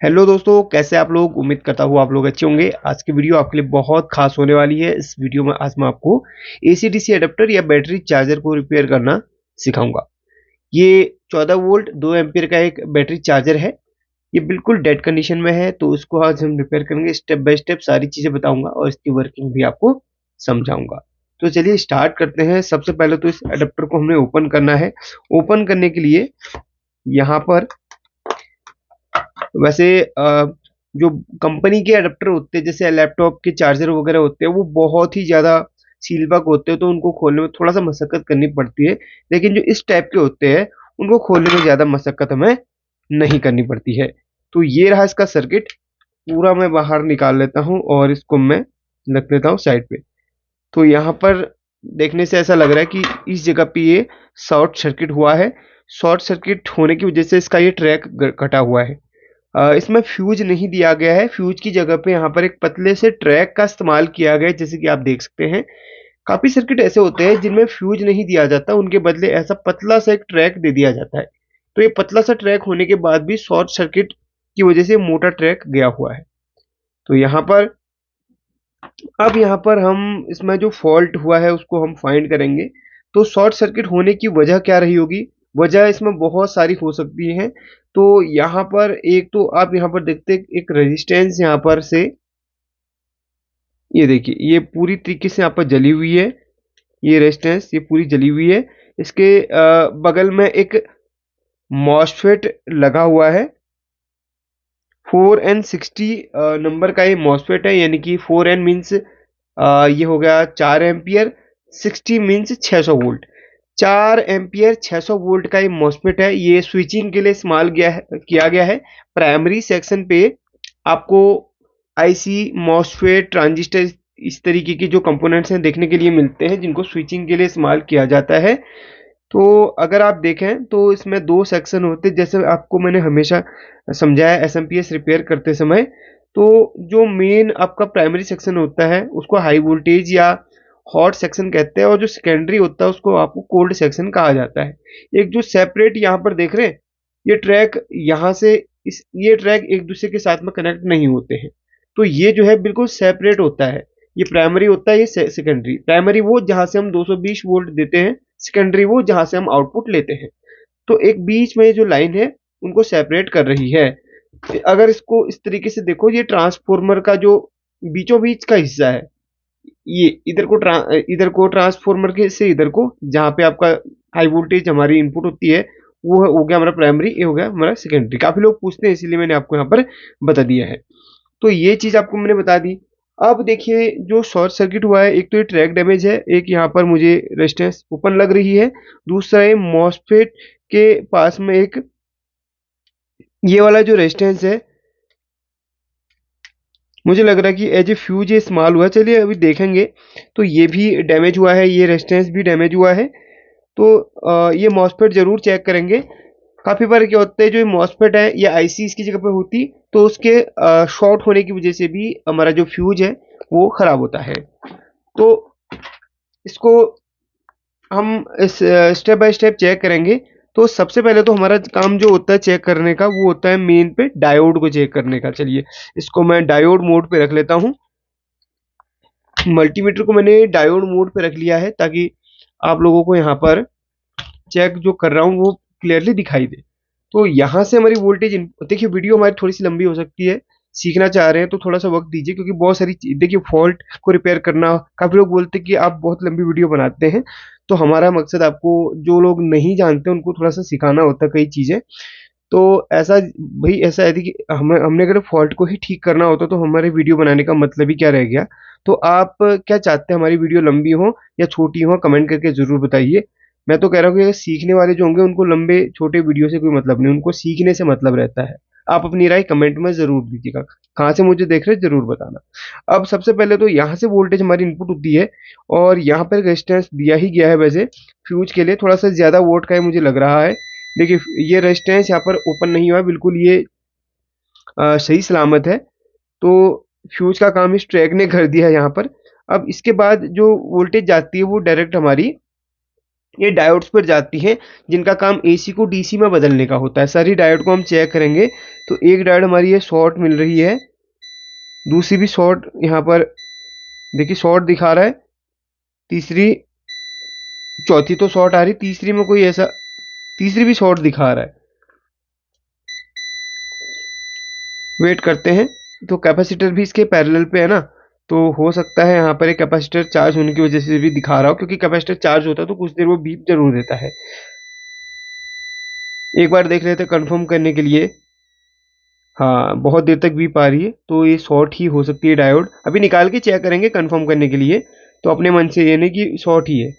Hello दोस्तों, कैसे आप लोग। उम्मीद करता हूँ आप लोग अच्छे होंगे। आज की वीडियो आपके लिए बहुत खास होने वाली है। इस वीडियो में आज मैं आपको एसी डीसी अडेप्टर या बैटरी चार्जर को रिपेयर करना सिखाऊंगा। ये 14 वोल्ट 2 एम्पियर का एक बैटरी चार्जर है। ये बिल्कुल डेड कंडीशन में है, तो इसको आज हम रिपेयर करेंगे। स्टेप बाय स्टेप सारी चीजें बताऊंगा और इसकी वर्किंग भी आपको समझाऊंगा। तो चलिए स्टार्ट करते हैं। सबसे पहले तो इस अडेप्टर को हमने ओपन करना है। ओपन करने के लिए यहाँ पर वैसे जो कंपनी के अडेप्टर होते हैं, जैसे लैपटॉप के चार्जर वगैरह होते हैं, वो बहुत ही ज़्यादा सीलबग होते हैं, तो उनको खोलने में थोड़ा सा मशक्कत करनी पड़ती है। लेकिन जो इस टाइप के होते हैं, उनको खोलने में ज़्यादा मशक्कत हमें नहीं करनी पड़ती है। तो ये रहा इसका सर्किट। पूरा मैं बाहर निकाल लेता हूँ और इसको मैं रख लेता हूँ साइड पे। तो यहाँ पर देखने से ऐसा लग रहा है कि इस जगह पे ये शॉर्ट सर्किट हुआ है। शॉर्ट सर्किट होने की वजह से इसका ये ट्रैक कटा हुआ है। इसमें फ्यूज नहीं दिया गया है। फ्यूज की जगह पे यहाँ पर एक पतले से ट्रैक का इस्तेमाल किया गया है, जैसे कि आप देख सकते हैं। काफी सर्किट ऐसे होते हैं जिनमें फ्यूज नहीं दिया जाता, उनके बदले ऐसा पतला सा एक ट्रैक दे दिया जाता है। तो ये पतला सा ट्रैक होने के बाद भी शॉर्ट सर्किट की वजह से मोटा ट्रैक गया हुआ है। तो यहाँ पर अब यहाँ पर हम इसमें जो फॉल्ट हुआ है उसको हम फाइंड करेंगे। तो शॉर्ट सर्किट होने की वजह क्या रही होगी। वजह इसमें बहुत सारी हो सकती है। तो यहाँ पर एक तो आप यहाँ पर देखते हैं, एक रेजिस्टेंस यहाँ पर से, ये देखिए ये पूरी तरीके से यहाँ पर जली हुई है। ये रेजिस्टेंस ये पूरी जली हुई है। इसके बगल में एक मॉसफेट लगा हुआ है। 4N60 नंबर का ये मॉसफेट है, यानी कि 4N मीन्स ये हो गया 4 ampere, 60 means 600 volt. 4 ampere 600 volt का ये मॉसफेट है। ये स्विचिंग के लिए इस्तेमाल किया गया है। प्राइमरी सेक्शन पे आपको आईसी, मॉसफेट, ट्रांजिस्टर, इस तरीके के जो कंपोनेंट्स हैं देखने के लिए मिलते हैं, जिनको स्विचिंग के लिए इस्तेमाल किया जाता है। तो अगर आप देखें तो इसमें दो सेक्शन होते हैं, जैसे आपको मैंने हमेशा समझाया एसएमपीएस रिपेयर करते समय। तो जो मेन आपका प्राइमरी सेक्शन होता है उसको हाई वोल्टेज या हॉट सेक्शन कहते हैं, और जो सेकेंडरी होता है उसको आपको कोल्ड सेक्शन कहा जाता है। एक जो सेपरेट यहाँ पर देख रहे हैं, ये ट्रैक यहाँ से ये ट्रैक एक दूसरे के साथ में कनेक्ट नहीं होते हैं। तो ये जो है बिल्कुल सेपरेट होता है। ये प्राइमरी होता है, ये सेकेंडरी। प्राइमरी वो जहां से हम 220 वोल्ट देते हैं, सेकेंडरी वो जहां से हम आउटपुट लेते हैं। तो एक बीच में जो लाइन है उनको सेपरेट कर रही है। अगर इसको इस तरीके से देखो, ये ट्रांसफॉर्मर का जो बीचों बीच का हिस्सा है, ये इधर को ट्रांसफॉर्मर के से इधर को, जहाँ पे आपका हाई वोल्टेज हमारी इनपुट होती है, वो हो गया हमारा प्राइमरी, ये हो गया हमारा सेकेंडरी। काफी लोग पूछते हैं, इसीलिए मैंने आपको यहाँ पर बता दिया है। तो ये चीज आपको मैंने बता दी। अब देखिए जो शॉर्ट सर्किट हुआ है, एक तो ये ट्रैक डैमेज है, एक यहाँ पर मुझे रेजिस्टेंस ओपन लग रही है, दूसरा ये मॉसफेट के पास में एक ये वाला जो रेजिस्टेंस है, मुझे लग रहा है कि एज ए फ्यूज ये इस्तेमाल हुआ है। चलिए अभी देखेंगे। तो ये भी डैमेज हुआ है, ये रेजिस्टेंस भी डैमेज हुआ है। तो ये मॉसफेट जरूर चेक करेंगे। काफी बार क्या होता है, जो मॉसफेट है या आईसी इसकी जगह पे होती, तो उसके शॉर्ट होने की वजह से भी हमारा जो फ्यूज है वो खराब होता है। तो इसको हम इस स्टेप बाय स्टेप चेक करेंगे। तो सबसे पहले तो हमारा काम जो होता है चेक करने का, वो होता है मेन पे डायोड को चेक करने का। चलिए इसको मैं डायोड मोड पे रख लेता हूँ। मल्टीमीटर को मैंने डायोड मोड पे रख लिया है, ताकि आप लोगों को यहाँ पर चेक जो कर रहा हूँ वो क्लियरली दिखाई दे। तो यहाँ से हमारी वोल्टेज, देखिए वीडियो हमारी थोड़ी सी लंबी हो सकती है। सीखना चाह रहे हैं तो थोड़ा सा वक्त दीजिए, क्योंकि बहुत सारी देखिए फॉल्ट को रिपेयर करना, काफी लोग बोलते हैं कि आप बहुत लंबी वीडियो बनाते हैं। तो हमारा मकसद आपको, जो लोग नहीं जानते उनको थोड़ा सा सिखाना होता है कई चीजें। तो ऐसा भाई ऐसा है कि हमने अगर फॉल्ट को ही ठीक करना होता तो हमारे वीडियो बनाने का मतलब ही क्या रह गया। तो आप क्या चाहते हैं, हमारी वीडियो लंबी हो या छोटी हो, कमेंट करके जरूर बताइए। मैं तो कह रहा हूँ कि सीखने वाले जो होंगे उनको लंबे छोटे वीडियो से कोई मतलब नहीं, उनको सीखने से मतलब रहता है। आप अपनी राय कमेंट में जरूर दीजिएगा। कहाँ से मुझे देख रहे हैं जरूर बताना। अब सबसे पहले तो यहाँ से वोल्टेज हमारी इनपुट होती है, और यहाँ पर रेजिस्टेंस दिया ही गया है। वैसे फ्यूज के लिए थोड़ा सा ज्यादा वोट का है मुझे लग रहा है। देखिए ये रेजिस्टेंस यहाँ पर ओपन नहीं हुआ है, बिल्कुल ये सही सलामत है। तो फ्यूज का काम इस ट्रैक ने कर दिया है यहाँ पर। अब इसके बाद जो वोल्टेज जाती है वो डायरेक्ट हमारी ये डायोड्स पर जाती हैं जिनका काम एसी को डीसी में बदलने का होता है। सारी डायोड को हम चेक करेंगे तो एक डायोड हमारी ये शॉर्ट मिल रही है, दूसरी भी शॉर्ट यहाँ पर देखिए शॉर्ट दिखा रहा है, तीसरी चौथी तो शॉर्ट आ रही, तीसरी में कोई ऐसा, तीसरी भी शॉर्ट दिखा रहा है। वेट करते हैं। तो कैपेसिटर भी इसके पैरेलल पे है ना, तो हो सकता है यहाँ पर एक कैपेसिटर चार्ज होने की वजह से भी दिखा रहा हो, क्योंकि कैपेसिटर चार्ज होता है तो कुछ देर वो बीप जरूर देता है। एक बार देख लेते हैं कंफर्म करने के लिए। हाँ, बहुत देर तक बीप आ रही है, तो ये शॉर्ट ही हो सकती है डायोड। अभी निकाल के चेक करेंगे कंफर्म करने के लिए, तो अपने मन से ये नहीं कि शॉर्ट ही है।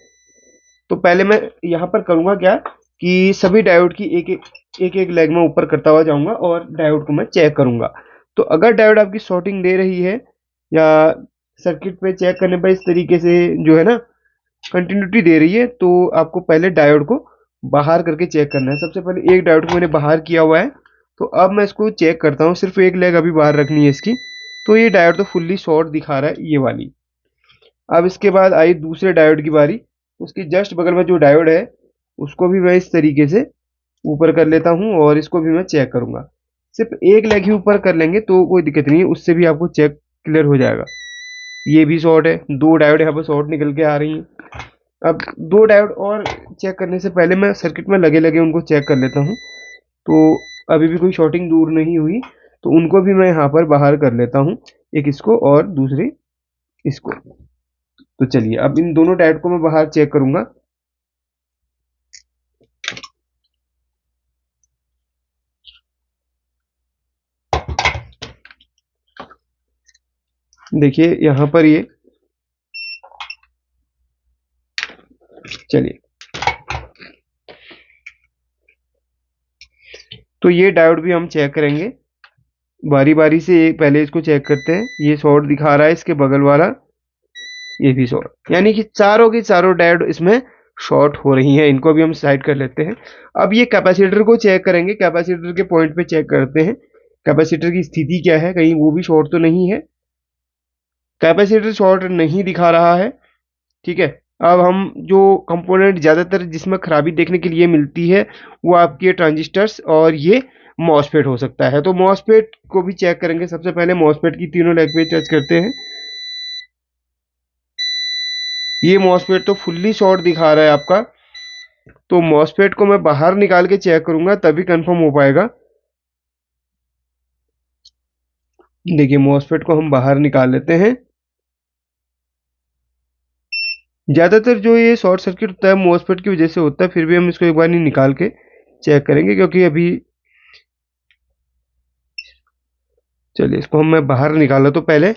तो पहले मैं यहाँ पर करूँगा क्या कि सभी डायोड की एक एक लेग में ऊपर करता हुआ जाऊँगा और डायोड को मैं चेक करूँगा। तो अगर डायोड आपकी शॉर्टिंग दे रही है या सर्किट पे चेक करने पर इस तरीके से जो है ना कंटिन्यूटी दे रही है, तो आपको पहले डायोड को बाहर करके चेक करना है। सबसे पहले एक डायोड को मैंने बाहर किया हुआ है, तो अब मैं इसको चेक करता हूँ। सिर्फ एक लेग अभी बाहर रखनी है इसकी। तो ये डायोड तो फुल्ली शॉर्ट दिखा रहा है, ये वाली। अब इसके बाद आई दूसरे डायोड की बारी। उसके जस्ट बगल में जो डायोड है उसको भी मैं इस तरीके से ऊपर कर लेता हूँ और इसको भी मैं चेक करूंगा। सिर्फ एक लेग ही ऊपर कर लेंगे तो कोई दिक्कत नहीं है, उससे भी आपको चेक क्लियर हो जाएगा। ये भी शॉर्ट है, दो डायोड यहाँ पर शॉर्ट निकल के आ रही हैं। अब दो डायोड और चेक करने से पहले मैं सर्किट में लगे लगे उनको चेक कर लेता हूँ। तो अभी भी कोई शॉर्टिंग दूर नहीं हुई, तो उनको भी मैं यहाँ पर बाहर कर लेता हूँ, एक इसको और दूसरी इसको। तो चलिए अब इन दोनों डायोड को मैं बाहर चेक करूंगा। देखिए यहाँ पर ये, चलिए तो ये डायोड भी हम चेक करेंगे बारी बारी से। पहले इसको चेक करते हैं, ये शॉर्ट दिखा रहा है, इसके बगल वाला ये भी शॉर्ट, यानी कि चारों की चारों डायोड इसमें शॉर्ट हो रही हैं। इनको भी हम साइड कर लेते हैं। अब ये कैपेसिटर को चेक करेंगे, कैपेसिटर के पॉइंट पे चेक करते हैं कैपेसिटर की स्थिति क्या है, कहीं वो भी शॉर्ट तो नहीं है। कैपेसिटर शॉर्ट नहीं दिखा रहा है, ठीक है। अब हम जो कंपोनेंट ज़्यादातर जिसमें खराबी देखने के लिए मिलती है वो आपके ट्रांजिस्टर्स और ये मॉसफेट हो सकता है। तो मॉसफेट को भी चेक करेंगे। सबसे पहले मॉसफेट की तीनों लेग पे टच करते हैं। ये मॉसफेट तो फुल्ली शॉर्ट दिखा रहा है आपका, तो मॉसफेट को मैं बाहर निकाल के चेक करूंगा तभी कंफर्म हो पाएगा। देखिए मॉसफेट को हम बाहर निकाल लेते हैं। ज़्यादातर जो ये शॉर्ट सर्किट होता है मॉसफेट की वजह से होता है, फिर भी हम इसको एक बार नहीं निकाल के चेक करेंगे, क्योंकि अभी चलिए इसको मैं बाहर निकाला तो पहले।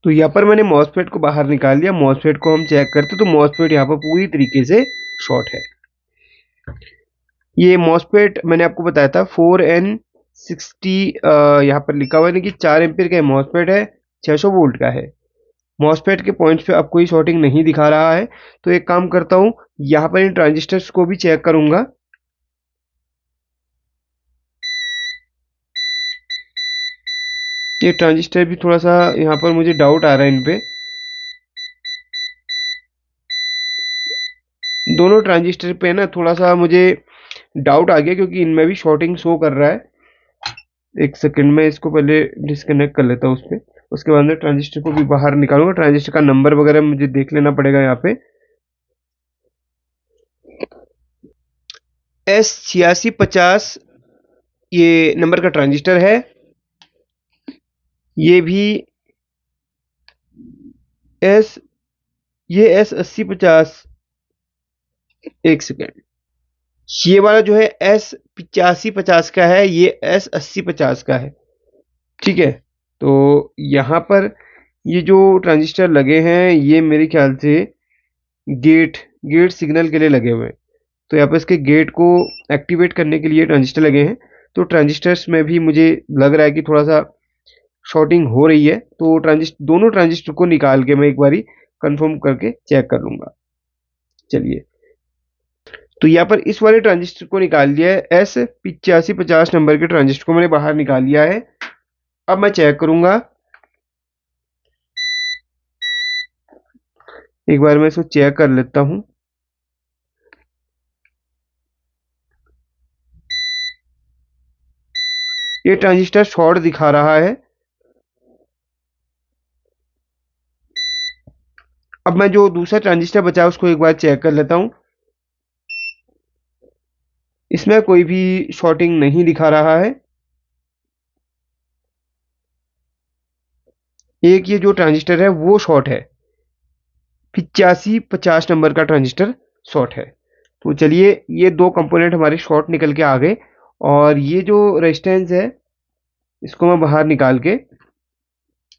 तो यहाँ पर मैंने मॉसफेट को बाहर निकाल लिया। मॉसफेट को हम चेक करते तो मॉसफेट यहाँ पर पूरी तरीके से शॉर्ट है। ये मॉसफेट मैंने आपको बताया था 4N60 यहाँ पर लिखा हुआ है, कि 4 एम्पीयर का मॉसफेट है, 600 वोल्ट का है। मॉसफेट के पॉइंट्स पे अब कोई शॉर्टिंग नहीं दिखा रहा है। तो एक काम करता हूँ, यहाँ पर इन ट्रांजिस्टर्स को भी चेक करूंगा। ये ट्रांजिस्टर भी थोड़ा सा यहाँ पर मुझे डाउट आ रहा है इन पे। दोनों ट्रांजिस्टर पे ना थोड़ा सा मुझे डाउट आ गया, क्योंकि इनमें भी शॉर्टिंग शो कर रहा है। एक सेकंड में इसको पहले डिस्कनेक्ट कर लेता हूँ उसपे, उसके बाद में ट्रांजिस्टर को भी बाहर निकालूंगा। ट्रांजिस्टर का नंबर वगैरह मुझे देख लेना पड़ेगा। यहाँ पे S8650 ये नंबर का ट्रांजिस्टर है। ये भी एस ये S8050, एक सेकेंड, ये वाला जो है S8550 का है, ये S8050 का है, ठीक है। तो यहाँ पर ये जो ट्रांजिस्टर लगे हैं ये मेरे ख्याल से गेट गेट सिग्नल के लिए लगे हुए हैं। तो यहाँ पर इसके गेट को एक्टिवेट करने के लिए ट्रांजिस्टर लगे हैं। तो ट्रांजिस्टर्स में भी मुझे लग रहा है कि थोड़ा सा शॉर्टिंग हो रही है। तो दोनों ट्रांजिस्टर को निकाल के मैं एक बारी कंफर्म करके चेक कर लूंगा। चलिए, तो यहाँ पर इस वाले ट्रांजिस्टर को निकाल लिया है। S8550 नंबर के ट्रांजिस्टर को मैंने बाहर निकाल लिया है। अब मैं चेक करूंगा। एक बार मैं इसको चेक कर लेता हूँ। ये ट्रांजिस्टर शॉर्ट दिखा रहा है। अब मैं जो दूसरा ट्रांजिस्टर बचा है उसको एक बार चेक कर लेता हूँ। इसमें कोई भी शॉर्टिंग नहीं दिखा रहा है। एक ये जो ट्रांजिस्टर है वो शॉर्ट है, 8550 नंबर का ट्रांजिस्टर शॉर्ट है। तो चलिए, ये दो कंपोनेंट हमारे शॉर्ट निकल के आ गए। और ये जो रेजिस्टेंस है इसको मैं बाहर निकाल के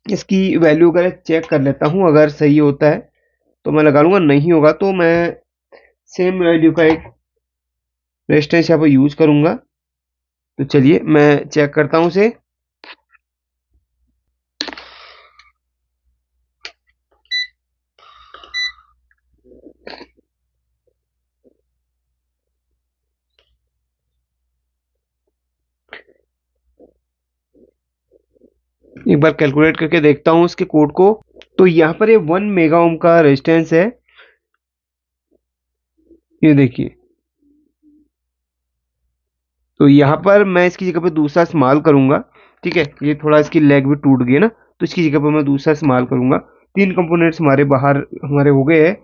इसकी वैल्यू अगर चेक कर लेता हूँ, अगर सही होता है तो मैं लगा लूंगा, नहीं होगा तो मैं सेम वैल्यू का एक रेजिस्टेंस यहाँ पर यूज करूंगा। तो चलिए मैं चेक करता हूँ उसे। एक बार कैलकुलेट करके देखता हूँ इसके कोड को। तो यहाँ पर ये 1 मेगा ओम का रेजिस्टेंस है, ये देखिए। तो यहाँ पर मैं इसकी जगह पे दूसरा इस्तेमाल करूंगा। ठीक है, ये थोड़ा इसकी लेग भी टूट गई ना, तो इसकी जगह पर मैं दूसरा इस्तेमाल करूंगा। तीन कंपोनेंट्स हमारे बाहर हमारे हो गए हैं।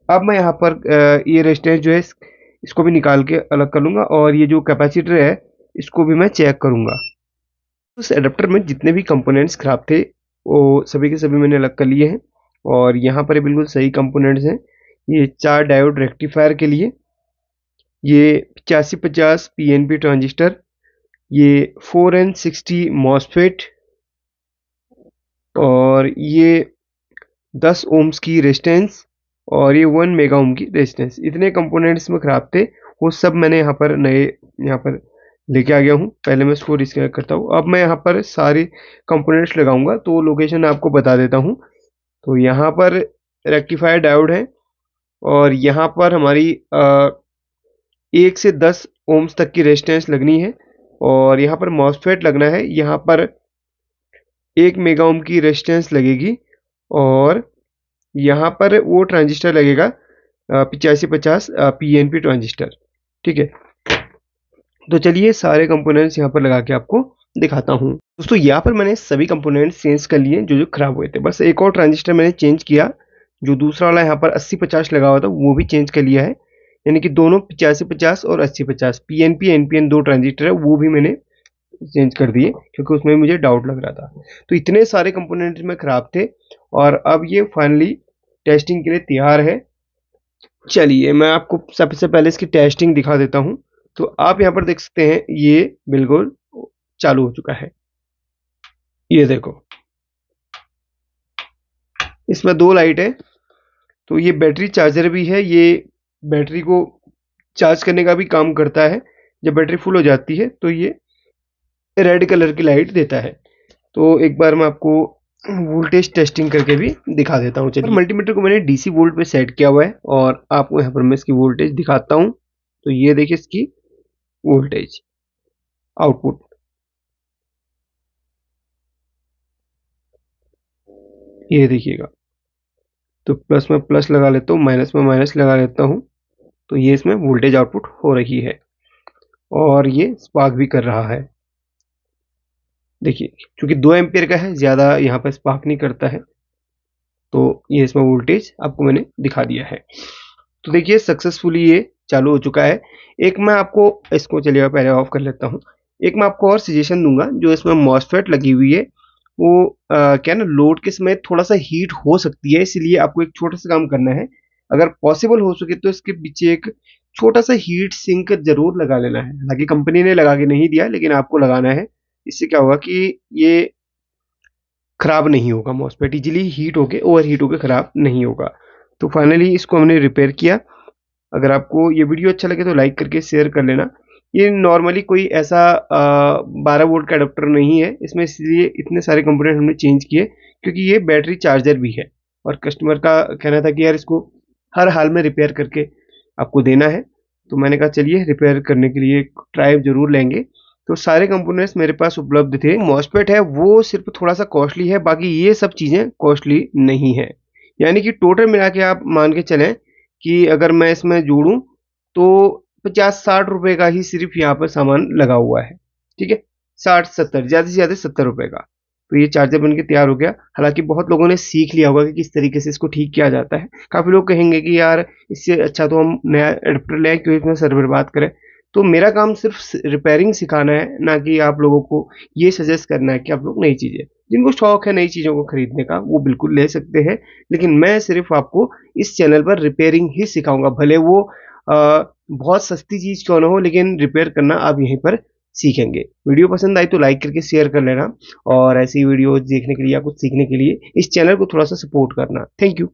अब मैं यहाँ पर ये रेजिस्टेंस जो है इसको भी निकाल के अलग कर लूंगा, और ये जो कैपेसिटर है इसको भी मैं चेक करूंगा। उस एडाप्टर में जितने भी कंपोनेंट्स खराब थे वो सभी के सभी मैंने अलग कर लिए हैं, और यहाँ पर ये बिल्कुल सही कंपोनेंट्स हैं। ये 4 डायोड रेक्टिफायर के लिए, ये 8550 पीएनपी ट्रांजिस्टर, ये 4N60 मॉसफेट, और ये 10 ओम्स की रेजिस्टेंस, और ये 1 मेगा ओम की रेजिस्टेंस। इतने कंपोनेंट्स में खराब थे, वो सब मैंने यहाँ पर नए यहाँ पर लेके आ गया हूँ। पहले मैं इसको डिस्कनेक्ट करता हूँ। अब मैं यहाँ पर सारे कंपोनेंट्स लगाऊंगा, तो लोकेशन आपको बता देता हूँ। तो यहाँ पर रेक्टिफायर डायोड है, और यहाँ पर हमारी 1 से 10 ओम्स तक की रेजिस्टेंस लगनी है, और यहाँ पर मॉसफेट लगना है। यहाँ पर 1 मेगा ओम की रेजिस्टेंस लगेगी, और यहाँ पर वो ट्रांजिस्टर लगेगा 8550 पीएनपी ट्रांजिस्टर। ठीक है, तो चलिए सारे कंपोनेंट्स यहाँ पर लगा के आपको दिखाता हूँ। दोस्तों यहाँ पर मैंने सभी कंपोनेंट्स चेंज कर लिए जो जो खराब हुए थे। बस एक और ट्रांजिस्टर मैंने चेंज किया, जो दूसरा वाला यहाँ पर 8050 लगा हुआ था वो भी चेंज कर लिया है। यानी कि दोनों 8550 और 8050 पीएनपी एनपीएन दो ट्रांजिस्टर है वो भी मैंने चेंज कर दिए, क्योंकि उसमें मुझे डाउट लग रहा था। तो इतने सारे कंपोनेंट्स में खराब थे, और अब ये फाइनली टेस्टिंग के लिए तैयार है। चलिए मैं आपको सबसे पहले इसकी टेस्टिंग दिखा देता हूँ। तो आप यहाँ पर देख सकते हैं ये बिल्कुल चालू हो चुका है। ये देखो, इसमें दो लाइट है। तो ये बैटरी चार्जर भी है, ये बैटरी को चार्ज करने का भी काम करता है। जब बैटरी फुल हो जाती है तो ये रेड कलर की लाइट देता है। तो एक बार मैं आपको वोल्टेज टेस्टिंग करके भी दिखा देता हूँ। चलिए, मल्टीमीटर को मैंने डीसी वोल्ट पे सेट किया हुआ है, और आपको यहाँ पर मैं इसकी वोल्टेज दिखाता हूँ। तो ये देखिए इसकी वोल्टेज आउटपुट, ये देखिएगा। तो प्लस में प्लस लगा लेता हूँ, माइनस में माइनस लगा लेता हूँ, तो ये इसमें वोल्टेज आउटपुट हो रही है, और ये स्पार्क भी कर रहा है। देखिए, क्योंकि 2 एम्पियर का है, ज़्यादा यहाँ पर स्पार्क नहीं करता है। तो ये इसमें वोल्टेज आपको मैंने दिखा दिया है। तो देखिए सक्सेसफुली ये चालू हो चुका है। एक मैं आपको इसको, चलिए पहले ऑफ कर लेता हूँ। एक मैं आपको और सजेशन दूंगा, जो इसमें मॉसफेट लगी हुई है वो क्या ना, लोड के समय थोड़ा सा हीट हो सकती है, इसलिए आपको एक छोटा सा काम करना है। अगर पॉसिबल हो सके तो इसके पीछे एक छोटा सा हीट सिंक जरूर लगा लेना है। हालांकि कंपनी ने लगा के नहीं दिया, लेकिन आपको लगाना है। इससे क्या होगा कि ये खराब नहीं होगा, मॉसफेट इजीली हीट होके ओवर हीट होके खराब नहीं होगा। तो फाइनली इसको हमने रिपेयर किया। अगर आपको ये वीडियो अच्छा लगे तो लाइक करके शेयर कर लेना। ये नॉर्मली कोई ऐसा 12 वोल्ट का अडेप्टर नहीं है इसमें, इसलिए इतने सारे कंपोनेंट हमने चेंज किए, क्योंकि ये बैटरी चार्जर भी है, और कस्टमर का कहना था कि यार इसको हर हाल में रिपेयर करके आपको देना है। तो मैंने कहा चलिए रिपेयर करने के लिए ट्राई जरूर लेंगे। तो सारे कंपोनेंट्स मेरे पास उपलब्ध थे। मॉसफेट है वो सिर्फ थोड़ा सा कॉस्टली है, बाकी ये सब चीज़ें कॉस्टली नहीं है। यानी कि टोटल मिला के आप मान के चलें कि अगर मैं इसमें जोड़ूं तो 50-60 रुपए का ही सिर्फ यहाँ पर सामान लगा हुआ है। ठीक है, 60-70, ज़्यादा से ज़्यादा 70 रुपए का। तो ये चार्जर बन के तैयार हो गया। हालाँकि बहुत लोगों ने सीख लिया होगा कि किस तरीके से इसको ठीक किया जाता है। काफ़ी लोग कहेंगे कि यार इससे अच्छा तो हम नया एडाप्टर ले आएँ, क्यों इसमें सर बर्बाद करें। तो मेरा काम सिर्फ़ रिपेयरिंग सिखाना है, ना कि आप लोगों को ये सजेस्ट करना है कि आप लोग नई चीज़ें, जिनको शौक है नई चीज़ों को खरीदने का, वो बिल्कुल ले सकते हैं। लेकिन मैं सिर्फ़ आपको इस चैनल पर रिपेयरिंग ही सिखाऊँगा, भले वो बहुत सस्ती चीज़ क्यों ना हो, लेकिन रिपेयर करना आप यहीं पर सीखेंगे। वीडियो पसंद आई तो लाइक करके शेयर कर लेना, और ऐसी वीडियोज़ देखने के लिए या कुछ सीखने के लिए इस चैनल को थोड़ा-सा सपोर्ट करना। Thank you.